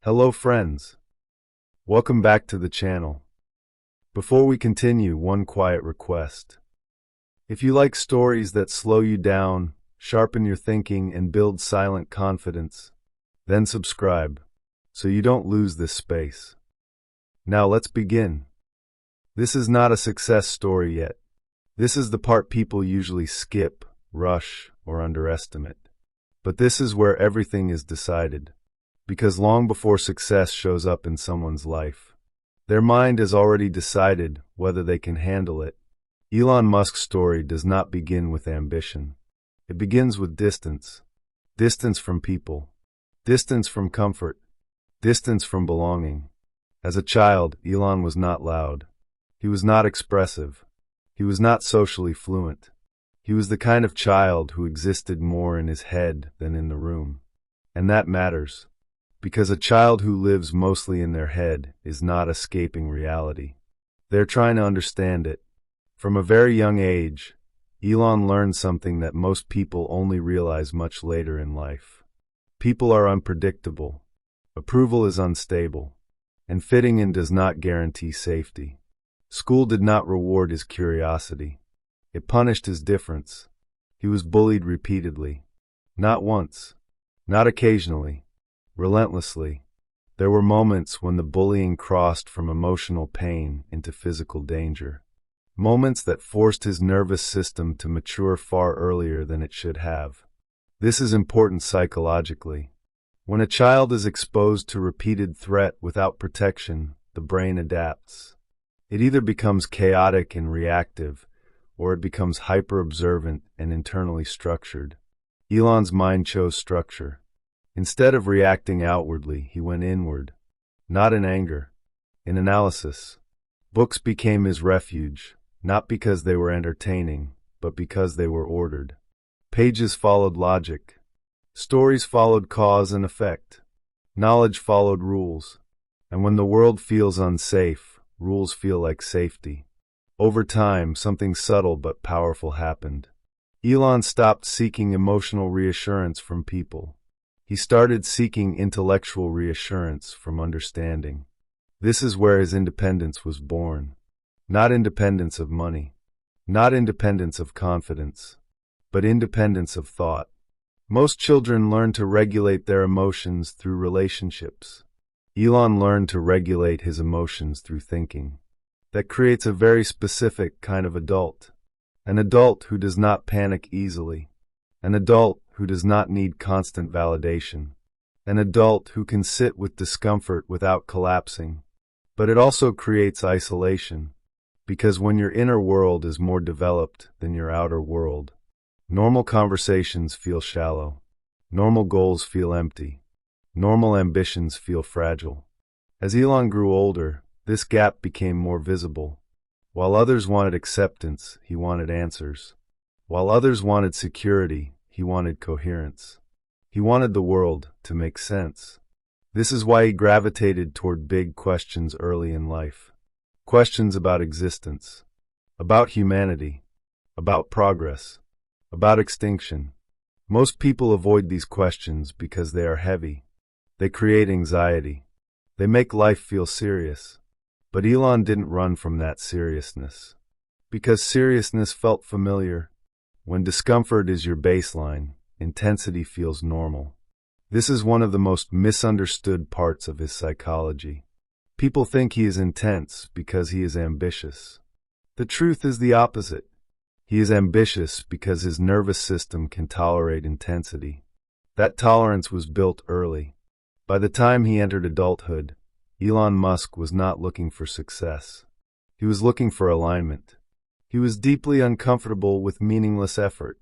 Hello friends, welcome back to the channel. Before we continue, one quiet request. If you like stories that slow you down, sharpen your thinking, and build silent confidence, then subscribe, so you don't lose this space. Now let's begin. This is not a success story yet. This is the part people usually skip, rush, or underestimate. But this is where everything is decided. Because long before success shows up in someone's life, their mind has already decided whether they can handle it. Elon Musk's story does not begin with ambition. It begins with distance. Distance from people. Distance from comfort. Distance from belonging. As a child, Elon was not loud. He was not expressive. He was not socially fluent. He was the kind of child who existed more in his head than in the room. And that matters. Because a child who lives mostly in their head is not escaping reality. They're trying to understand it. From a very young age, Elon learned something that most people only realize much later in life. People are unpredictable. Approval is unstable. And fitting in does not guarantee safety. School did not reward his curiosity. It punished his difference. He was bullied repeatedly. Not once. Not occasionally. Relentlessly. There were moments when the bullying crossed from emotional pain into physical danger. Moments that forced his nervous system to mature far earlier than it should have. This is important psychologically. When a child is exposed to repeated threat without protection, the brain adapts. It either becomes chaotic and reactive, or it becomes hyper-observant and internally structured. Elon's mind chose structure. Instead of reacting outwardly, he went inward. Not in anger, in analysis. Books became his refuge, not because they were entertaining, but because they were ordered. Pages followed logic. Stories followed cause and effect. Knowledge followed rules. And when the world feels unsafe, rules feel like safety. Over time, something subtle but powerful happened. Elon stopped seeking emotional reassurance from people. He started seeking intellectual reassurance from understanding. This is where his independence was born. Not independence of money. Not independence of confidence. But independence of thought. Most children learn to regulate their emotions through relationships. Elon learned to regulate his emotions through thinking. That creates a very specific kind of adult. An adult who does not panic easily. An adult who does not need constant validation. An adult who can sit with discomfort without collapsing. But it also creates isolation. Because when your inner world is more developed than your outer world, normal conversations feel shallow. Normal goals feel empty. Normal ambitions feel fragile. As Elon grew older, this gap became more visible. While others wanted acceptance, he wanted answers. While others wanted security, he wanted coherence. He wanted the world to make sense. This is why he gravitated toward big questions early in life. Questions about existence, about humanity, about progress, about extinction. Most people avoid these questions because they are heavy. They create anxiety. They make life feel serious. But Elon didn't run from that seriousness. Because seriousness felt familiar. When discomfort is your baseline, intensity feels normal. This is one of the most misunderstood parts of his psychology. People think he is intense because he is ambitious. The truth is the opposite. He is ambitious because his nervous system can tolerate intensity. That tolerance was built early. By the time he entered adulthood, Elon Musk was not looking for success. He was looking for alignment. He was deeply uncomfortable with meaningless effort.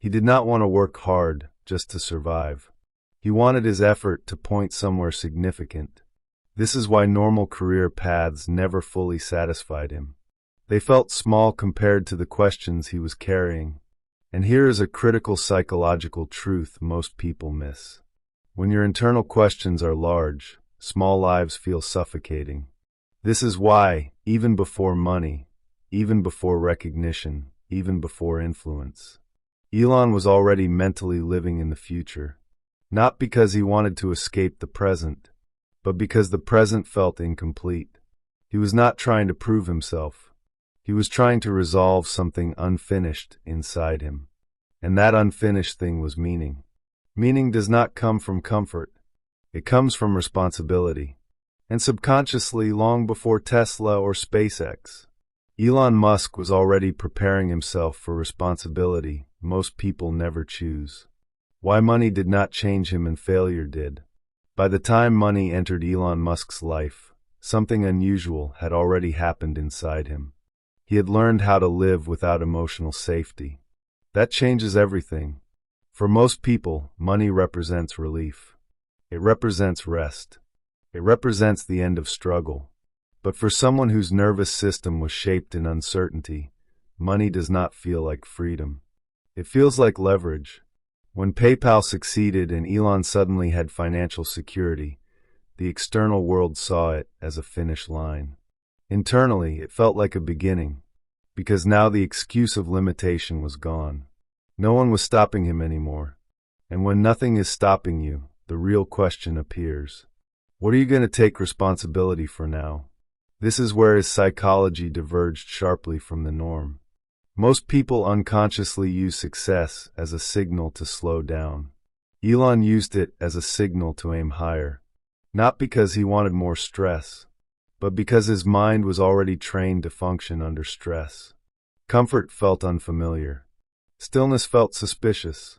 He did not want to work hard just to survive. He wanted his effort to point somewhere significant. This is why normal career paths never fully satisfied him. They felt small compared to the questions he was carrying. And here is a critical psychological truth most people miss. When your internal questions are large, small lives feel suffocating. This is why, even before money, even before recognition, even before influence, Elon was already mentally living in the future. Not because he wanted to escape the present, but because the present felt incomplete. He was not trying to prove himself. He was trying to resolve something unfinished inside him. And that unfinished thing was meaning. Meaning does not come from comfort. It comes from responsibility. And subconsciously, long before Tesla or SpaceX, Elon Musk was already preparing himself for responsibility most people never choose. Why money did not change him and failure did. By the time money entered Elon Musk's life, something unusual had already happened inside him. He had learned how to live without emotional safety. That changes everything. For most people, money represents relief. It represents rest. It represents the end of struggle. But for someone whose nervous system was shaped in uncertainty, money does not feel like freedom. It feels like leverage. When PayPal succeeded and Elon suddenly had financial security, the external world saw it as a finish line. Internally, it felt like a beginning, because now the excuse of limitation was gone. No one was stopping him anymore. And when nothing is stopping you, the real question appears. What are you going to take responsibility for now? This is where his psychology diverged sharply from the norm. Most people unconsciously use success as a signal to slow down. Elon used it as a signal to aim higher, not because he wanted more stress, but because his mind was already trained to function under stress. Comfort felt unfamiliar. Stillness felt suspicious.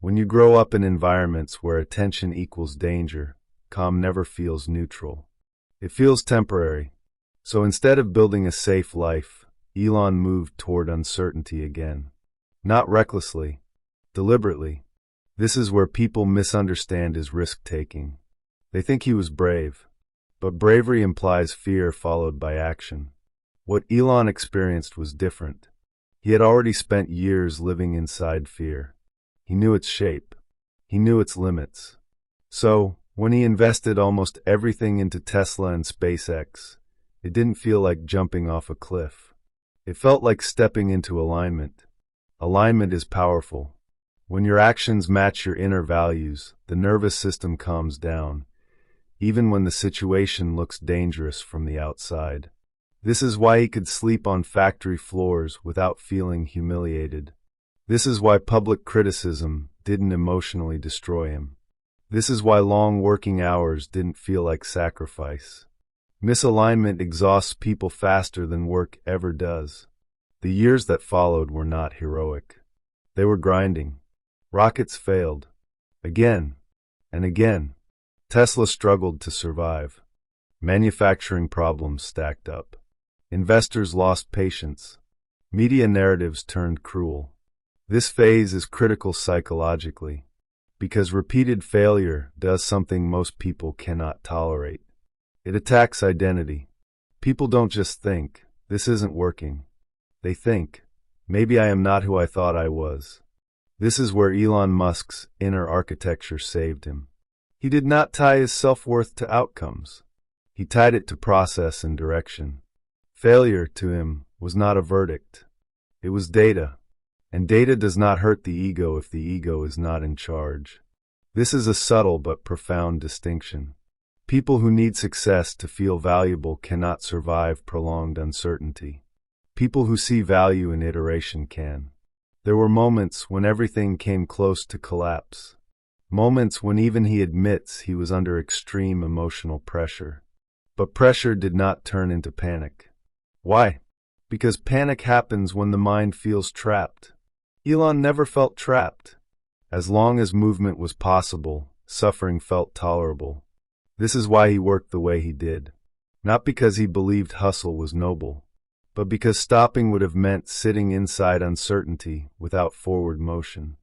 When you grow up in environments where attention equals danger, calm never feels neutral. It feels temporary. So instead of building a safe life, Elon moved toward uncertainty again. Not recklessly, deliberately. This is where people misunderstand his risk-taking. They think he was brave, but bravery implies fear followed by action. What Elon experienced was different. He had already spent years living inside fear. He knew its shape. He knew its limits. So, when he invested almost everything into Tesla and SpaceX, it didn't feel like jumping off a cliff. It felt like stepping into alignment. Alignment is powerful. When your actions match your inner values, the nervous system calms down, even when the situation looks dangerous from the outside. This is why he could sleep on factory floors without feeling humiliated. This is why public criticism didn't emotionally destroy him. This is why long working hours didn't feel like sacrifice. Misalignment exhausts people faster than work ever does. The years that followed were not heroic. They were grinding. Rockets failed. Again and again. Tesla struggled to survive. Manufacturing problems stacked up. Investors lost patience. Media narratives turned cruel. This phase is critical psychologically, because repeated failure does something most people cannot tolerate. It attacks identity. People don't just think, this isn't working. They think, maybe I am not who I thought I was. This is where Elon Musk's inner architecture saved him. He did not tie his self-worth to outcomes. He tied it to process and direction. Failure, to him, was not a verdict. It was data. And data does not hurt the ego if the ego is not in charge. This is a subtle but profound distinction. People who need success to feel valuable cannot survive prolonged uncertainty. People who see value in iteration can. There were moments when everything came close to collapse. Moments when even he admits he was under extreme emotional pressure. But pressure did not turn into panic. Why? Because panic happens when the mind feels trapped. Elon never felt trapped. As long as movement was possible, suffering felt tolerable. This is why he worked the way he did. Not because he believed hustle was noble, but because stopping would have meant sitting inside uncertainty without forward motion.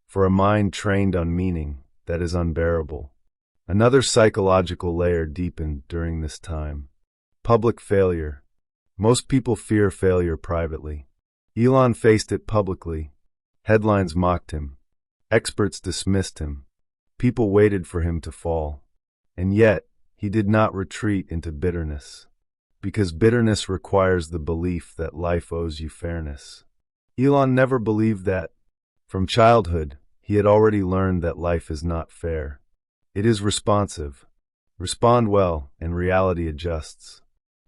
For a mind trained on meaning, that is unbearable. Another psychological layer deepened during this time. Public failure. Most people fear failure privately. Elon faced it publicly. Headlines mocked him. Experts dismissed him. People waited for him to fall. And yet, he did not retreat into bitterness. Because bitterness requires the belief that life owes you fairness. Elon never believed that. From childhood, he had already learned that life is not fair. It is responsive. Respond well, and reality adjusts.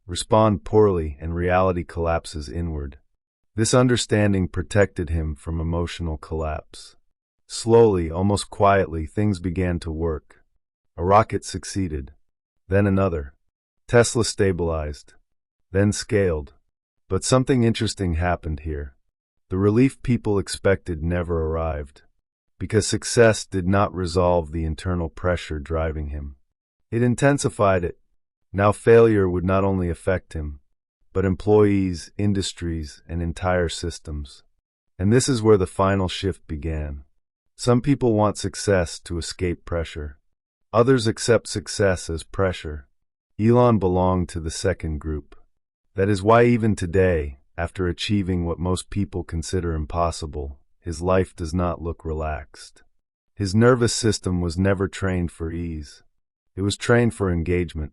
Respond poorly, and reality collapses inward. This understanding protected him from emotional collapse. Slowly, almost quietly, things began to work. A rocket succeeded. Then another. Tesla stabilized. Then scaled. But something interesting happened here. The relief people expected never arrived. Because success did not resolve the internal pressure driving him. It intensified it. Now failure would not only affect him, but employees, industries, and entire systems. And this is where the final shift began. Some people want success to escape pressure. Others accept success as pressure. Elon belonged to the second group. That is why even today, after achieving what most people consider impossible, his life does not look relaxed. His nervous system was never trained for ease. It was trained for engagement.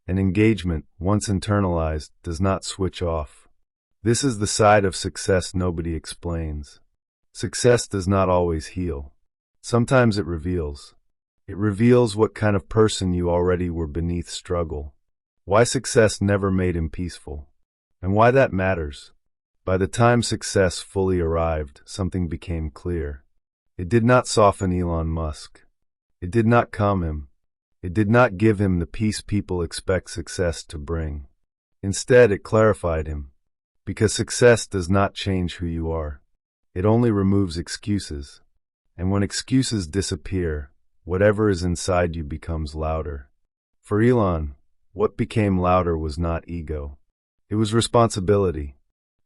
And engagement, once internalized, does not switch off. This is the side of success nobody explains. Success does not always heal. Sometimes it reveals. It reveals what kind of person you already were beneath struggle. Why success never made him peaceful. And why that matters. By the time success fully arrived, something became clear. It did not soften Elon Musk. It did not calm him. It did not give him the peace people expect success to bring. Instead, it clarified him. Because success does not change who you are. It only removes excuses. And when excuses disappear, whatever is inside you becomes louder. For Elon, what became louder was not ego. It was responsibility.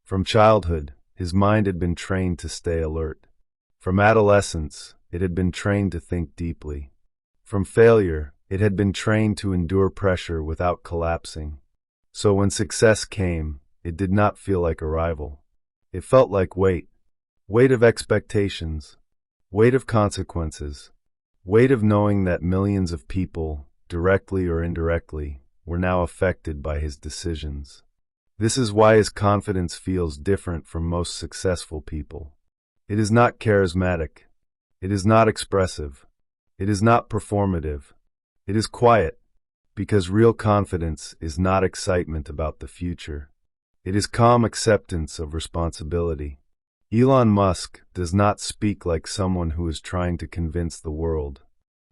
From childhood, his mind had been trained to stay alert. From adolescence, it had been trained to think deeply. From failure, it had been trained to endure pressure without collapsing. So when success came, it did not feel like arrival. It felt like weight. Weight of expectations. Weight of consequences. Weight of knowing that millions of people, directly or indirectly, were now affected by his decisions. This is why his confidence feels different from most successful people. It is not charismatic. It is not expressive. It is not performative. It is quiet, because real confidence is not excitement about the future. It is calm acceptance of responsibility. Elon Musk does not speak like someone who is trying to convince the world.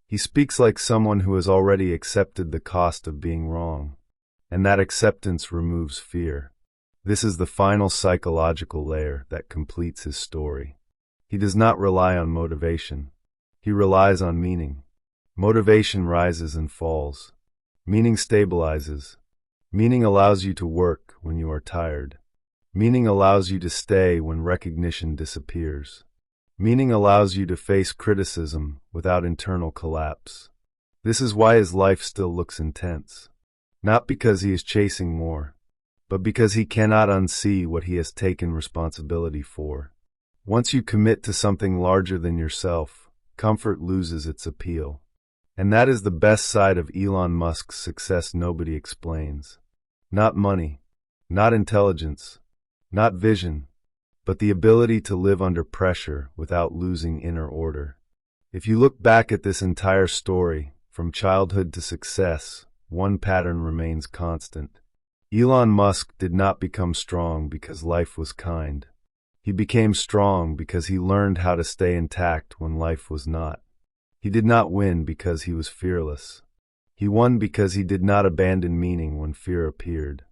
He speaks like someone who has already accepted the cost of being wrong. And that acceptance removes fear. This is the final psychological layer that completes his story. He does not rely on motivation. He relies on meaning. Motivation rises and falls. Meaning stabilizes. Meaning allows you to work when you are tired. Meaning allows you to stay when recognition disappears. Meaning allows you to face criticism without internal collapse. This is why his life still looks intense. Not because he is chasing more, but because he cannot unsee what he has taken responsibility for. Once you commit to something larger than yourself, comfort loses its appeal. And that is the best side of Elon Musk's success nobody explains. Not money, not intelligence, not vision, but the ability to live under pressure without losing inner order. If you look back at this entire story, from childhood to success, one pattern remains constant. Elon Musk did not become strong because life was kind. He became strong because he learned how to stay intact when life was not. He did not win because he was fearless. He won because he did not abandon meaning when fear appeared.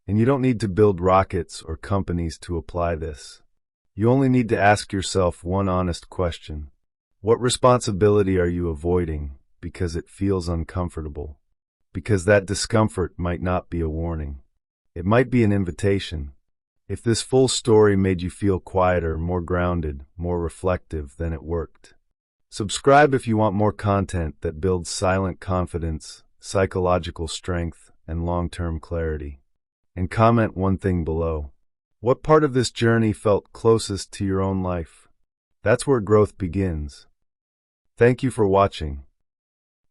And you don't need to build rockets or companies to apply this. You only need to ask yourself one honest question. What responsibility are you avoiding because it feels uncomfortable? Because that discomfort might not be a warning. It might be an invitation. If this full story made you feel quieter, more grounded, more reflective, then it worked. Subscribe if you want more content that builds silent confidence, psychological strength, and long-term clarity. And comment one thing below. What part of this journey felt closest to your own life? That's where growth begins. Thank you for watching,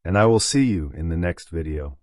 and I will see you in the next video.